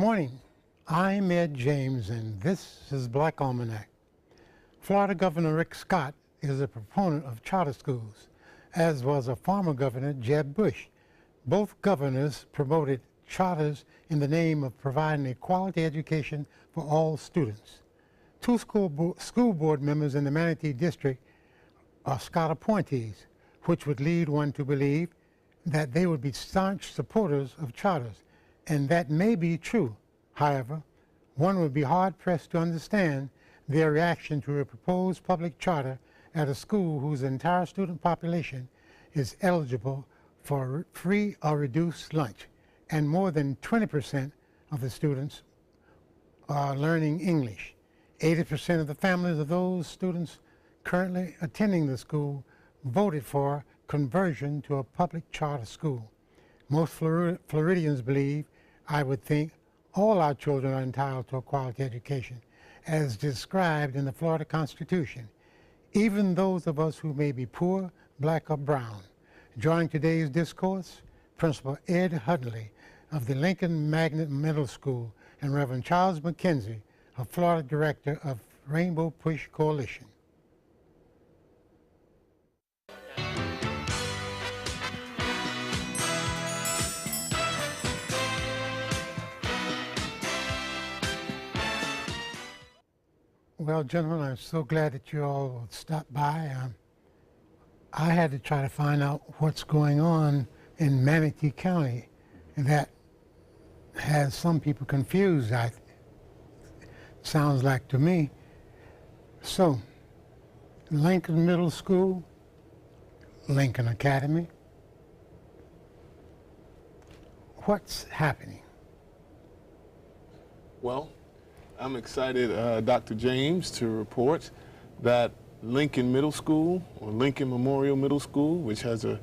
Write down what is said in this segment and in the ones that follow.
morning. I'm Ed James, and this is Black Almanac. Florida Governor Rick Scott is a proponent of charter schools, as was a former governor, Jeb Bush. Both governors promoted charters in the name of providing a quality education for all students. Two school board members in the Manatee District are Scott appointees, which would lead one to believe that they would be staunch supporters of charters, and that may be true. However, one would be hard-pressed to understand their reaction to a proposed public charter at a school whose entire student population is eligible for free or reduced lunch, and more than 20% of the students are learning English. 80% of the families of those students currently attending the school voted for conversion to a public charter school. Most Floridians believe, I would think, all our children are entitled to a quality education, as described in the Florida Constitution, even those of us who may be poor, black, or brown. Joining today's discourse, Principal Ed Hudley of the Lincoln Magnet Middle School and Reverend Charles McKenzie, a Florida Director of Rainbow Push Coalition. Well, gentlemen, I'm so glad that you all stopped by. I had to try to find out what's going on in Manatee County, and that has some people confused, sounds like to me. So, Lincoln Middle School, Lincoln Academy, what's happening? Well, I'm excited, Dr. James, to report that Lincoln Middle School, or Lincoln Memorial Middle School, which has a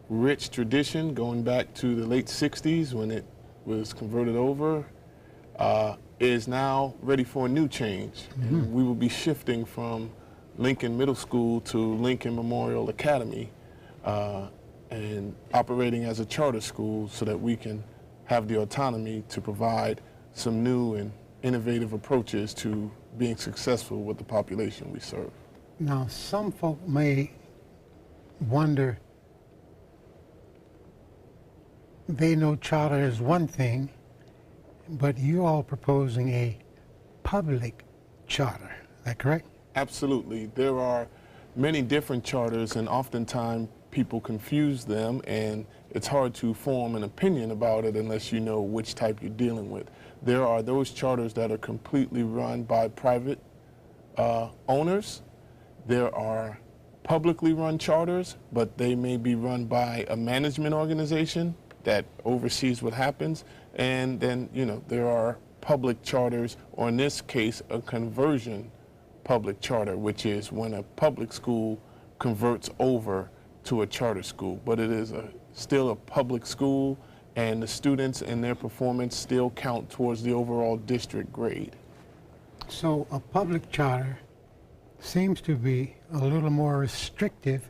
rich tradition going back to the late 60s when it was converted over, is now ready for a new change. Mm-hmm. And we will be shifting from Lincoln Middle School to Lincoln Memorial Academy and operating as a charter school so that we can have the autonomy to provide some new and innovative approaches to being successful with the population we serve. Now, some folk may wonder, they know charter is one thing, but you all proposing a public charter, is that correct? Absolutely. There are many different charters, and oftentimes people confuse them, and it's hard to form an opinion about it unless you know which type you're dealing with. There are those charters that are completely run by private owners. There are publicly run charters, but they may be run by a management organization that oversees what happens. And then, there are public charters, or in this case, a conversion public charter, which is when a public school converts over to a charter school. But it is still a public school, and the students and their performance still count towards the overall district grade. So a public charter seems to be a little more restrictive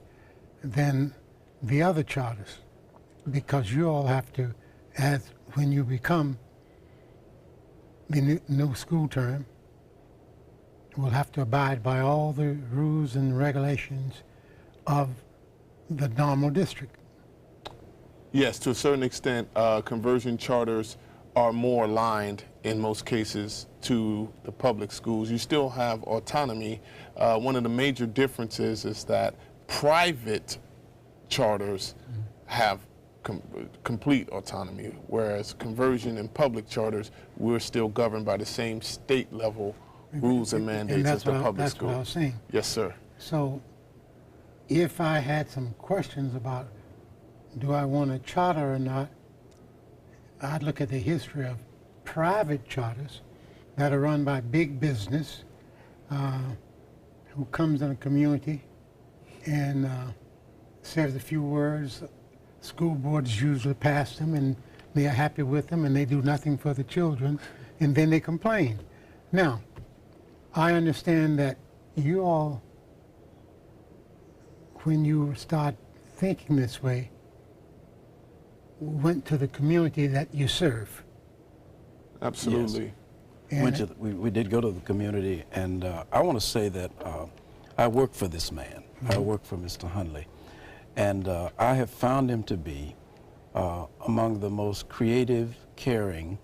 than the other charters, because you all have to, when you become the new school term, will have to abide by all the rules and regulations of the normal district. Yes, to a certain extent, conversion charters are more aligned in most cases to the public schools. You still have autonomy. One of the major differences is that private charters have complete autonomy, whereas conversion and public charters, we're still governed by the same state level rules and mandates as the public school. That's what I was saying. Yes, sir. So if I had some questions about do I want a charter or not, I'd look at the history of private charters that are run by big business who comes in a community and says a few words. School boards usually pass them and they are happy with them and they do nothing for the children, and then they complain. Now, I understand that you all, when you start thinking this way, went to the community that you serve. Absolutely. And We did go to the community, and I want to say that I work for this man. I work for Mr. Hundley, and I have found him to be among the most creative, caring,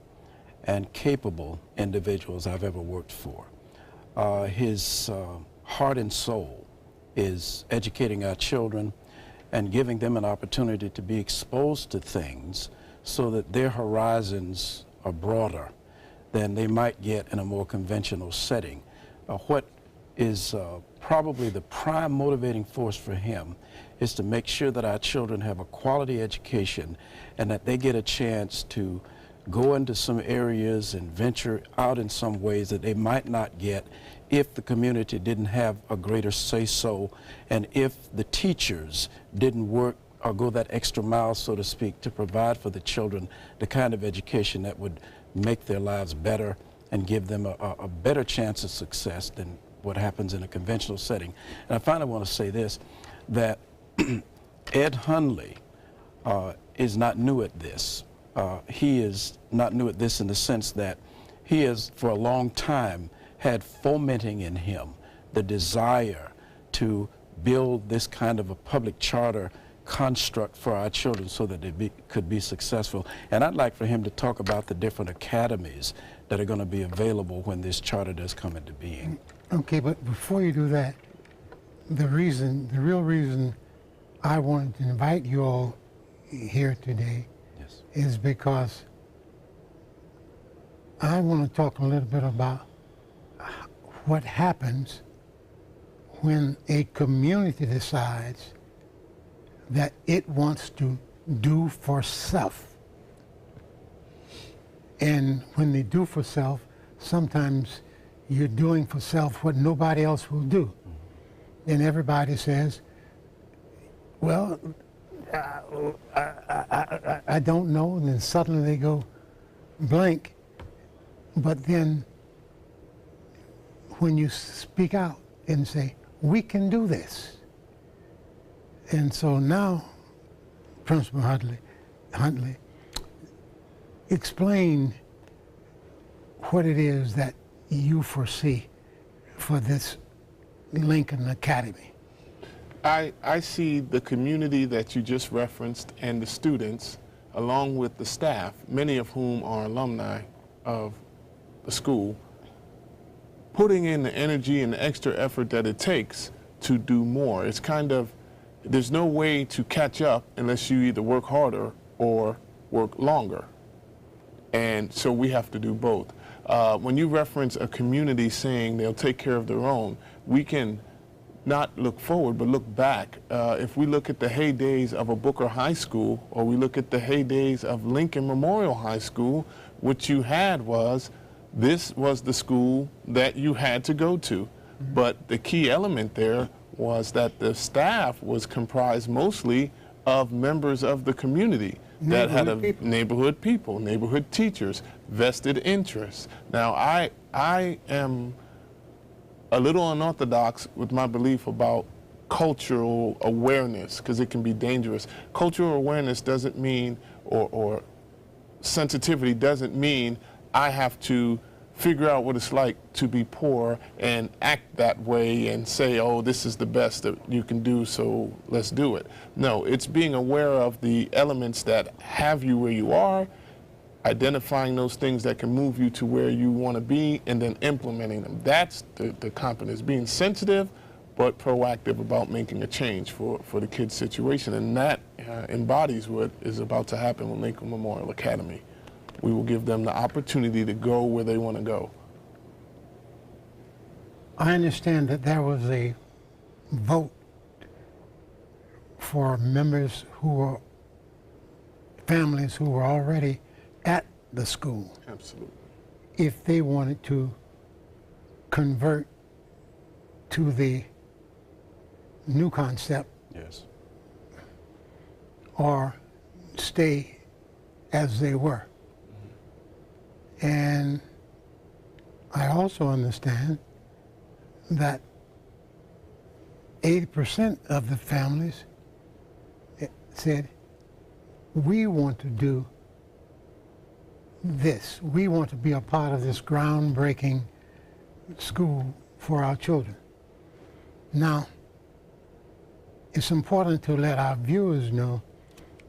and capable individuals I've ever worked for. His heart and soul is educating our children and giving them an opportunity to be exposed to things so that their horizons are broader than they might get in a more conventional setting. What is probably the prime motivating force for him is to make sure that our children have a quality education and that they get a chance to go into some areas and venture out in some ways that they might not get if the community didn't have a greater say-so, and if the teachers didn't work or go that extra mile, so to speak, to provide for the children the kind of education that would make their lives better and give them a better chance of success than what happens in a conventional setting. And I finally want to say this, that Ed Hundley is not new at this. He is not new at this in the sense that he has, for a long time, had fomenting in him the desire to build this kind of a public charter construct for our children so that they could be successful. And I'd like for him to talk about the different academies that are going to be available when this charter does come into being. okay, but before you do that, the real reason I wanted to invite you all here today Yes. is because I want to talk a little bit about what happens when a community decides that it wants to do for self. And when they do for self, sometimes you're doing for self what nobody else will do. And everybody says, well, I don't know, and then suddenly they go blank. But then when you speak out and say, we can do this. And so now, Principal Huntley, explain what it is that you foresee for this Lincoln Academy. I see the community that you just referenced and the students, along with the staff, many of whom are alumni of the school, putting in the energy and the extra effort that it takes to do more. It's kind of, there's no way to catch up unless you either work harder or work longer. And so we have to do both. When you reference a community saying they'll take care of their own, we can not look forward, but look back. If we look at the heydays of a Booker High School, or we look at the heydays of Lincoln Memorial High School, what you had was, this was the school that you had to go to. But the key element there was that the staff was comprised mostly of members of the community that had neighborhood people, neighborhood teachers, vested interests. Now, I am a little unorthodox with my belief about cultural awareness, because it can be dangerous. Cultural awareness doesn't mean, or sensitivity doesn't mean I have to figure out what it's like to be poor and act that way and say, oh, this is the best that you can do, so let's do it. No, it's being aware of the elements that have you where you are, identifying those things that can move you to where you want to be, and then implementing them. That's the competence, being sensitive but proactive about making a change for the kids' situation. And that embodies what is about to happen with Lincoln Memorial Academy. We will give them the opportunity to go where they want to go. I understand that there was a vote for members who were, families who were already at the school. Absolutely. If they wanted to convert to the new concept. Yes. Or stay as they were. And I also understand that 80% of the families said, we want to do this. We want to be a part of this groundbreaking school for our children. Now, it's important to let our viewers know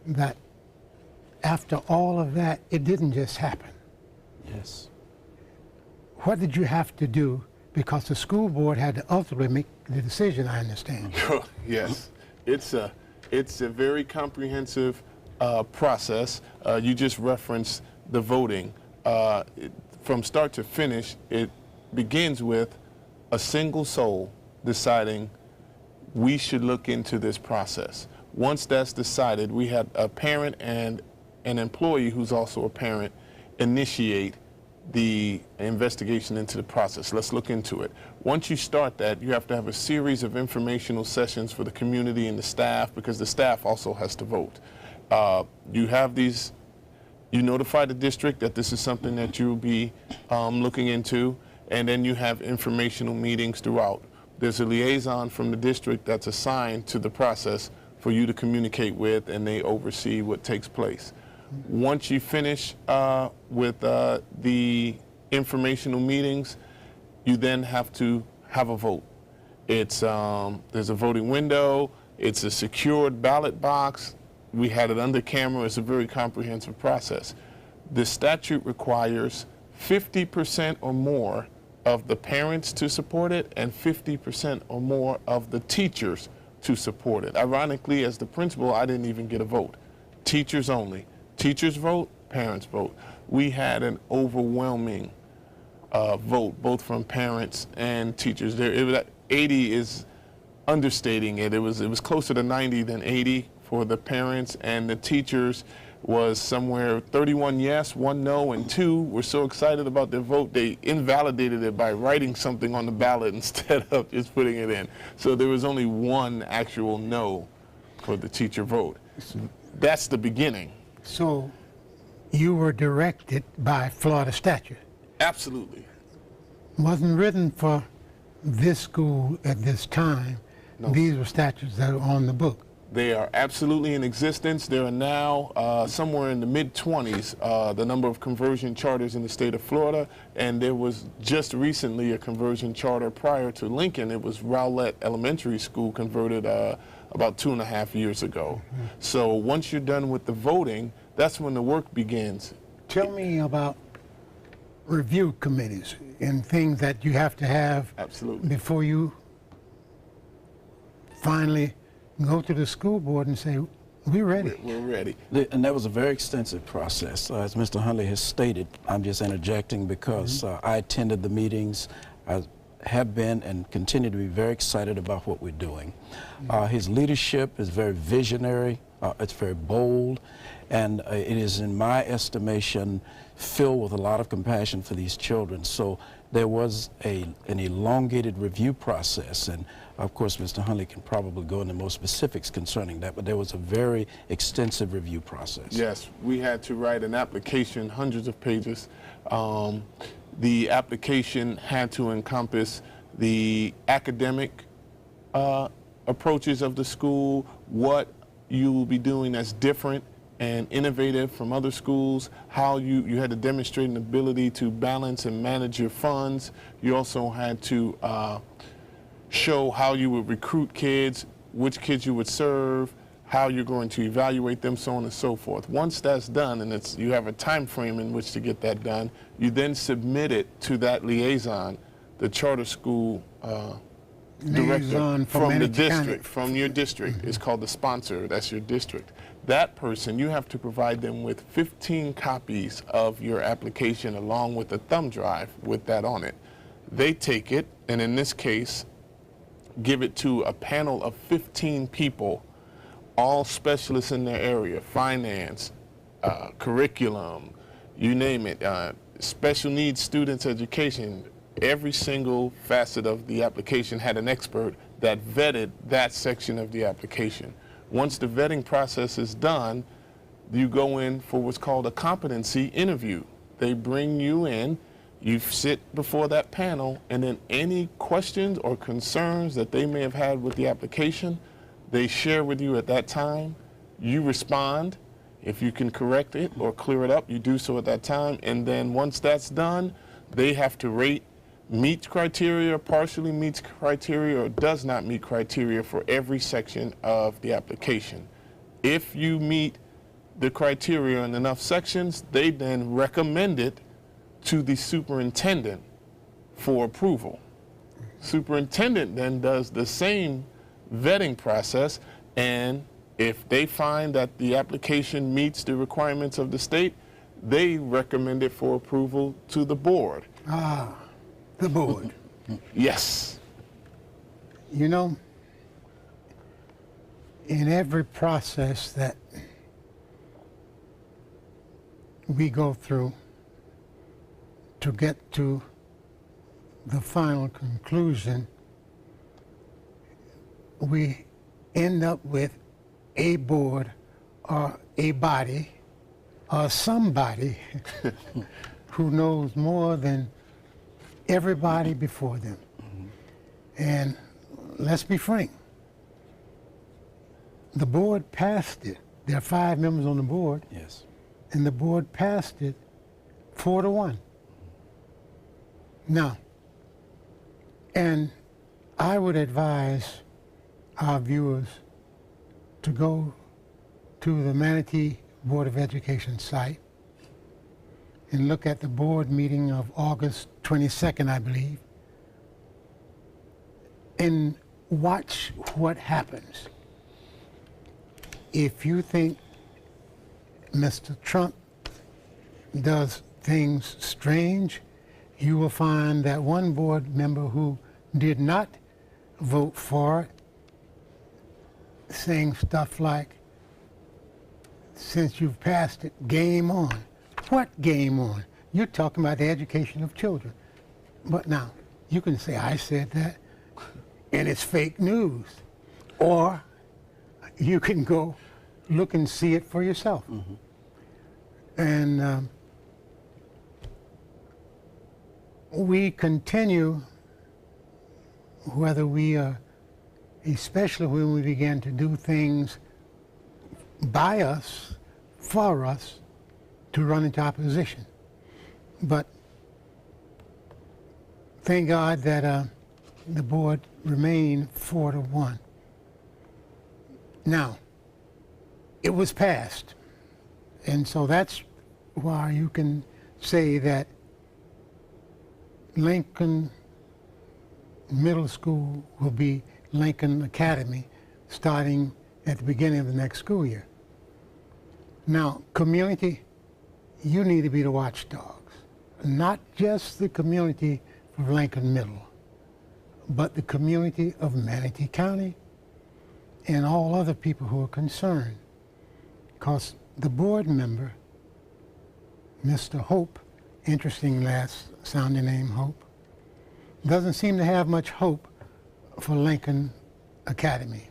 that after all of that, it didn't just happen. Yes. What did you have to do? Because the school board had to ultimately make the decision, I understand. Yes, it's a very comprehensive process. You just referenced the voting. From start to finish, it begins with a single soul deciding we should look into this process. Once that's decided, we had a parent and an employee who's also a parent initiate the investigation into the process. Let's look into it. Once you start that, you have to have a series of informational sessions for the community and the staff, because the staff also has to vote. You notify the district that this is something that you'll be looking into, and then you have informational meetings throughout. There's a liaison from the district that's assigned to the process for you to communicate with, and they oversee what takes place. Once you finish with the informational meetings, you then have to have a vote. There's a voting window. It's a secured ballot box. We had it under camera. It's a very comprehensive process. The statute requires 50% or more of the parents to support it and 50% or more of the teachers to support it. Ironically, as the principal, I didn't even get a vote. Teachers only. Teachers vote, parents vote. We had an overwhelming vote, both from parents and teachers. 80 is understating it. It was closer to 90 than 80 for the parents, and the teachers was somewhere 31 yes, 1 no, and 2 were so excited about their vote they invalidated it by writing something on the ballot instead of just putting it in. So there was only 1 actual no for the teacher vote. That's the beginning. So you were directed by Florida statute. Absolutely. Wasn't written for this school at this time. No. These were statutes that are on the book. They are absolutely in existence. There are now somewhere in the mid-20s the number of conversion charters in the state of Florida, and there was just recently a conversion charter prior to Lincoln. It was Rowlett Elementary School converted about 2.5 years ago. Mm-hmm. So once you're done with the voting, that's when the work begins. Tell me about review committees and things that you have to have. Absolutely. Before you finally go to the school board and say, we're ready. We're ready. And that was a very extensive process. As Mr. Hundley has stated, I'm just interjecting because I attended the meetings. I have been and continue to be very excited about what we're doing. His leadership is very visionary. It's very bold. And it is, in my estimation, filled with a lot of compassion for these children. So there was an elongated review process, and of course Mr. Hundley can probably go into more specifics concerning that, but there was a very extensive review process. Yes, we had to write an application, hundreds of pages. The application had to encompass the academic approaches of the school, what you will be doing that's different and innovative from other schools, how you had to demonstrate an ability to balance and manage your funds. You also had to show how you would recruit kids, which kids you would serve, how you're going to evaluate them, so on and so forth. Once that's done, and you have a time frame in which to get that done, you then submit it to that liaison, the charter school director from the district, from your district. It's called the sponsor, that's your district. That person, you have to provide them with 15 copies of your application along with a thumb drive with that on it. They take it, and in this case, give it to a panel of 15 people, all specialists in their area, finance, curriculum, you name it, special needs students education. Every single facet of the application had an expert that vetted that section of the application. Once the vetting process is done, you go in for what's called a competency interview. They bring you in, you sit before that panel, and then any questions or concerns that they may have had with the application, they share with you at that time. You respond, If you can correct it or clear it up, you do so at that time. And then once that's done, they have to rate meets criteria, partially meets criteria, or does not meet criteria for every section of the application. If you meet the criteria in enough sections, they then recommend it to the superintendent for approval. Superintendent then does the same vetting process, and if they find that the application meets the requirements of the state, they recommend it for approval to the board. Ah, the board. Yes. You know, in every process that we go through to get to the final conclusion, we end up with a board or a body or somebody who knows more than everybody before them. And let's be frank, the board passed it. There are 5 members on the board. Yes. And the board passed it 4-1. Now, and I would advise our viewers to go to the Manatee Board of Education site and look at the board meeting of August 22nd, I believe, and watch what happens. If you think Mr. Trump does things strange, you will find that one board member who did not vote for it saying stuff like, since you've passed it, game on. What game on? You're talking about the education of children. But now, you can say, I said that, and it's fake news. Or you can go look and see it for yourself. Mm-hmm. And we continue, whether we are, especially when we begin to do things by us, for us, to run into opposition. But thank God that the board remained 4-1. Now, it was passed, and so that's why you can say that Lincoln Middle School will be Lincoln Academy starting at the beginning of the next school year. Now, community, you need to be the watchdogs, not just the community of Lincoln Middle, but the community of Manatee County and all other people who are concerned. Because the board member, Mr. Hope, interesting last sounding name, Hope, doesn't seem to have much hope for Lincoln Academy.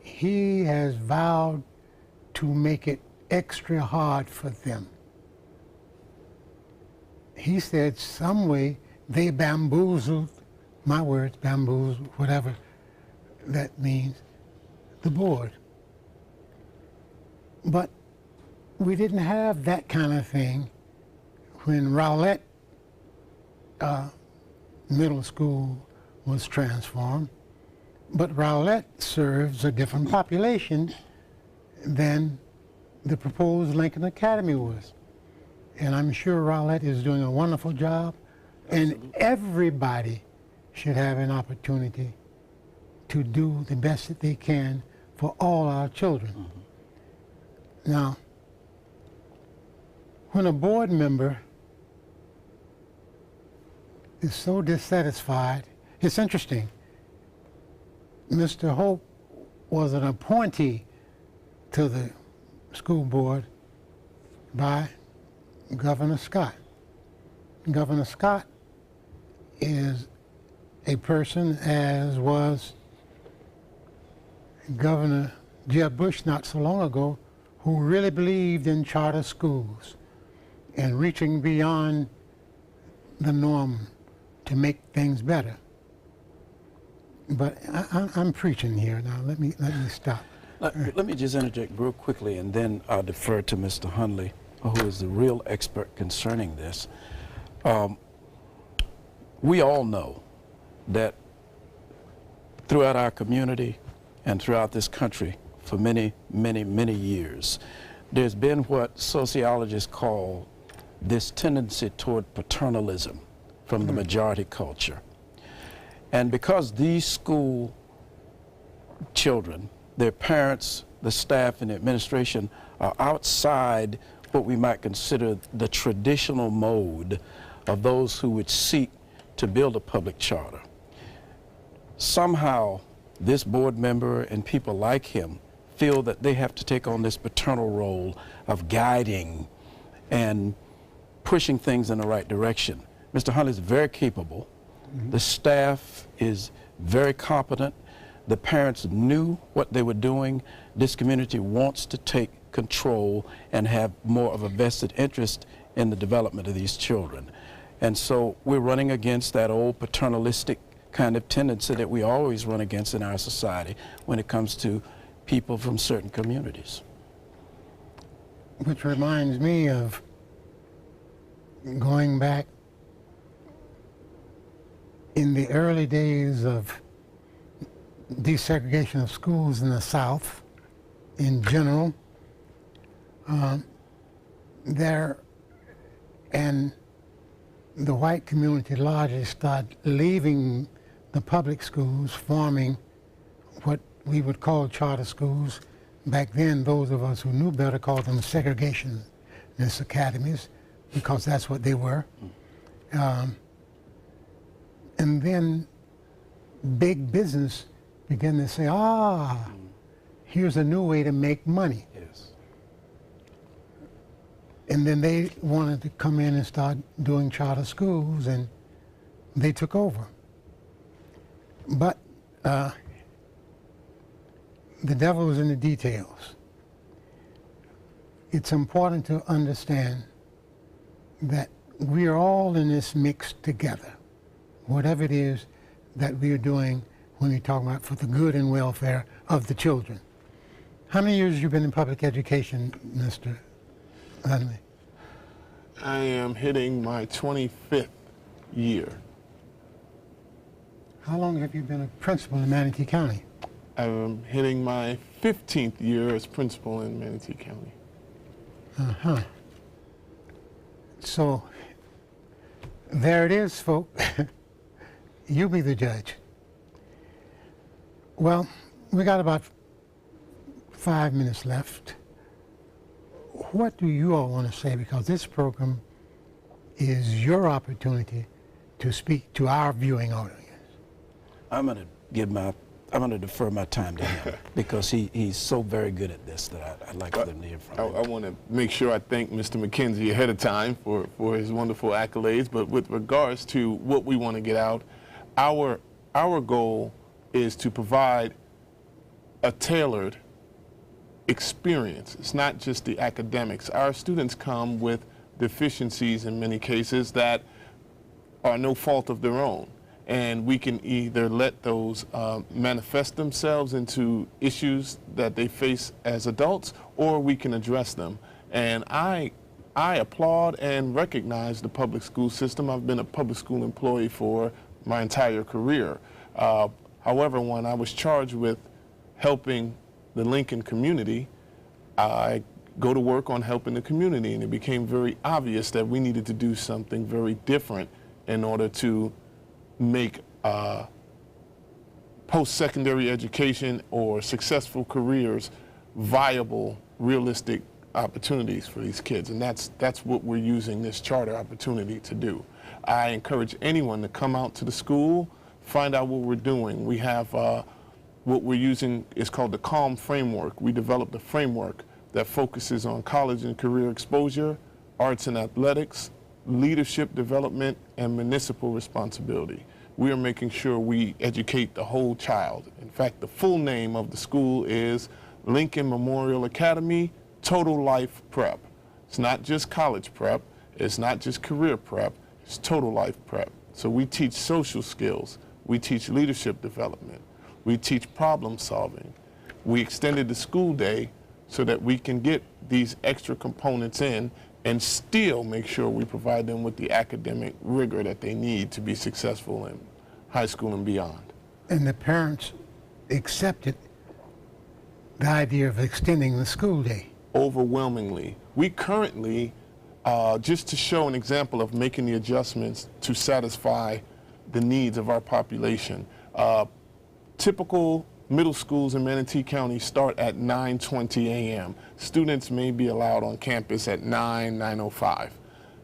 He has vowed to make it extra hard for them. He said some way they bamboozled, my words, bamboozled, whatever that means, the board. But we didn't have that kind of thing when Rowlett Middle School was transformed. But Rowlett serves a different population than the proposed Lincoln Academy was. And I'm sure Rowlett is doing a wonderful job. Absolutely. And everybody should have an opportunity to do the best that they can for all our children. Mm-hmm. Now, when a board member is so dissatisfied, it's interesting. Mr. Hope was an appointee to the school board by Governor Scott. Governor Scott is a person, as was Governor Jeb Bush not so long ago, who really believed in charter schools and reaching beyond the norm to make things better. But I'm preaching here now. Let me stop. Let me just interject real quickly, and then I'll defer to Mr. Hundley, who is the real expert concerning this. We all know that throughout our community and throughout this country for many, many, many years, there's been what sociologists call this tendency toward paternalism from the majority culture. And because these school children, their parents, the staff, and the administration are outside what we might consider the traditional mode of those who would seek to build a public charter, somehow this board member and people like him feel that they have to take on this paternal role of guiding and pushing things in the right direction. Mr. Hundley is very capable. The staff is very competent. The parents knew what they were doing. This community wants to take control and have more of a vested interest in the development of these children. And so we're running against that old paternalistic kind of tendency that we always run against in our society when it comes to people from certain communities. Which reminds me of going back in the early days of desegregation of schools in the South in general. And the white community largely started leaving the public schools, forming what we would call charter schools. Back then, those of us who knew better called them segregationist academies, because that's what they were. And then big business began to say, here's a new way to make money. Yes. And then they wanted to come in and start doing charter schools, and they took over. But the devil was in the details. It's important to understand that we are all in this mix together, whatever it is that we are doing when we talk about for the good and welfare of the children. How many years have you been in public education, Mr. Hundley? I am hitting my 25th year. How long have you been a principal in Manatee County? I'm hitting my 15th year as principal in Manatee County. Uh-huh. So, there it is, folks. You be the judge. Well, we got about 5 minutes left. What do you all want to say? Because this program is your opportunity to speak to our viewing audience. I'm going to defer my time to him because he's so very good at this that I'd like for them to hear from him. I want to make sure I thank Mr. McKenzie ahead of time for his wonderful accolades. But with regards to what we want to get out, our goal is to provide a tailored experience. It's not just the academics. Our students come with deficiencies in many cases that are no fault of their own. And we can either let those manifest themselves into issues that they face as adults, or we can address them. And I applaud and recognize the public school system. I've been a public school employee for my entire career. However, when I was charged with helping the Lincoln community, I go to work on helping the community, and it became very obvious that we needed to do something very different in order to make post-secondary education or successful careers viable, realistic opportunities for these kids. And that's what we're using this charter opportunity to do. I encourage anyone to come out to the school, find out what we're doing. We have what we're using is called the CALM framework. We developed a framework that focuses on college and career exposure, arts and athletics, leadership development, and municipal responsibility. We are making sure we educate the whole child. In fact, the full name of the school is Lincoln Memorial Academy Total Life Prep. It's not just college prep, it's not just career prep, it's total life prep. So we teach social skills, we teach leadership development, we teach problem solving, we extended the school day so that we can get these extra components in and still make sure we provide them with the academic rigor that they need to be successful in high school and beyond. And the parents accepted the idea of extending the school day? Overwhelmingly. We currently, just to show an example of making the adjustments to satisfy the needs of our population, typical middle schools in Manatee County start at 9:20 a.m. Students may be allowed on campus at 9:05.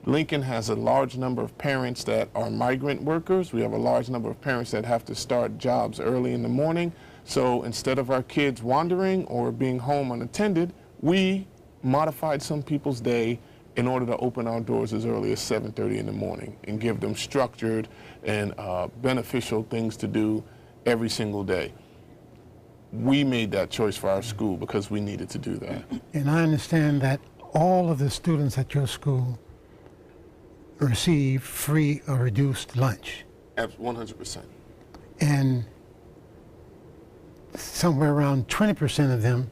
Lincoln has a large number of parents that are migrant workers. We have a large number of parents that have to start jobs early in the morning. So instead of our kids wandering or being home unattended, we modified some people's day in order to open our doors as early as 7:30 in the morning and give them structured and beneficial things to do every single day. We made that choice for our school because we needed to do that. And I understand that all of the students at your school receive free or reduced lunch. 100%. And somewhere around 20% of them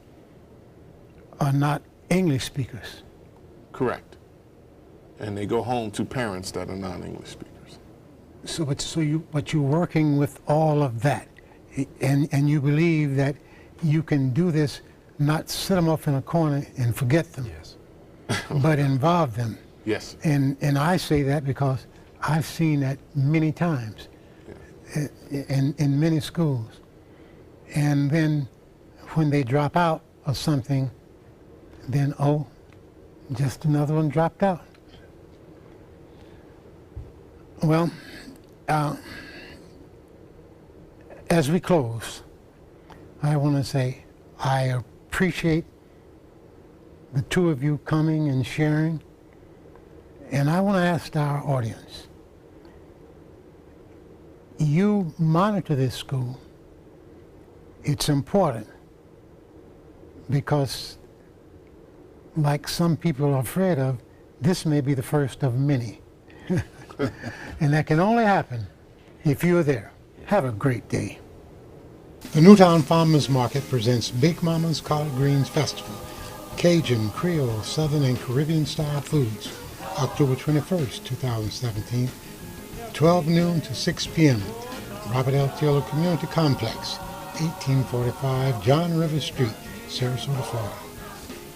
are not English speakers. Correct. And they go home to parents that are non-English speakers. But you're working with all of that, and you believe that you can do this, not sit them off in a corner and forget them, Yes. but involve them. Yes. And I say that because I've seen that many times in many schools. And then when they drop out of something, then, oh, just another one dropped out. Well, as we close, I want to say I appreciate the two of you coming and sharing. And I want to ask our audience, you monitor this school. It's important because, like some people are afraid of, this may be the first of many. And that can only happen if you're there. Have a great day. The Newtown Farmers Market presents Big Mama's Collard Greens Festival, Cajun, Creole, Southern, and Caribbean-style foods, October 21st, 2017, 12 noon to 6 p.m., Robert L. Taylor Community Complex, 1845 John River Street, Sarasota, Florida.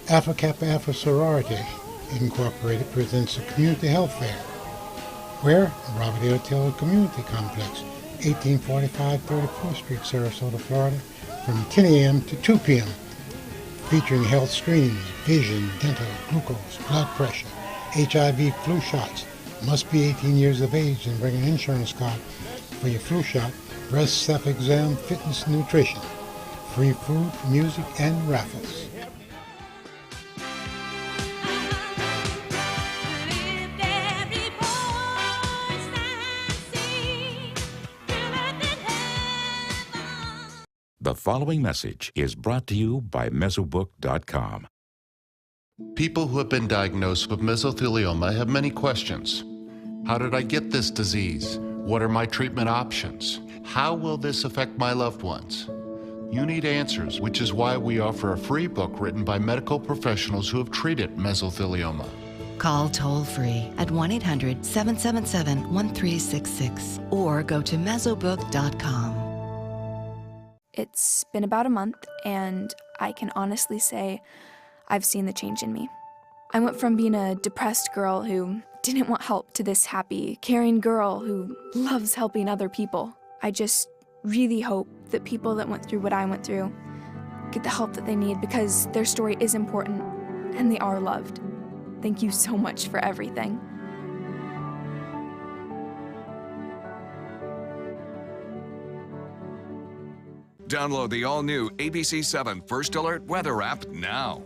Alpha Kappa Alpha Sorority Incorporated presents a community health fair, where Robert L. Taylor Community Complex, 1845 34th Street, Sarasota, Florida, from 10 a.m. to 2 p.m., featuring health screenings, vision, dental, glucose, blood pressure, HIV flu shots. Must be 18 years of age and bring an insurance card for your flu shot, breast self-exam, fitness, and nutrition. Free food, music, and raffles. The following message is brought to you by Mesobook.com. People who have been diagnosed with mesothelioma have many questions. How did I get this disease? What are my treatment options? How will this affect my loved ones? You need answers, which is why we offer a free book written by medical professionals who have treated mesothelioma. Call toll-free at 1-800-777-1366 or go to mesobook.com. It's been about a month, and I can honestly say I've seen the change in me. I went from being a depressed girl who didn't want help to this happy, caring girl who loves helping other people. I just really hope that people that went through what I went through get the help that they need, because their story is important and they are loved. Thank you so much for everything. Download the all-new ABC7 First Alert Weather app now.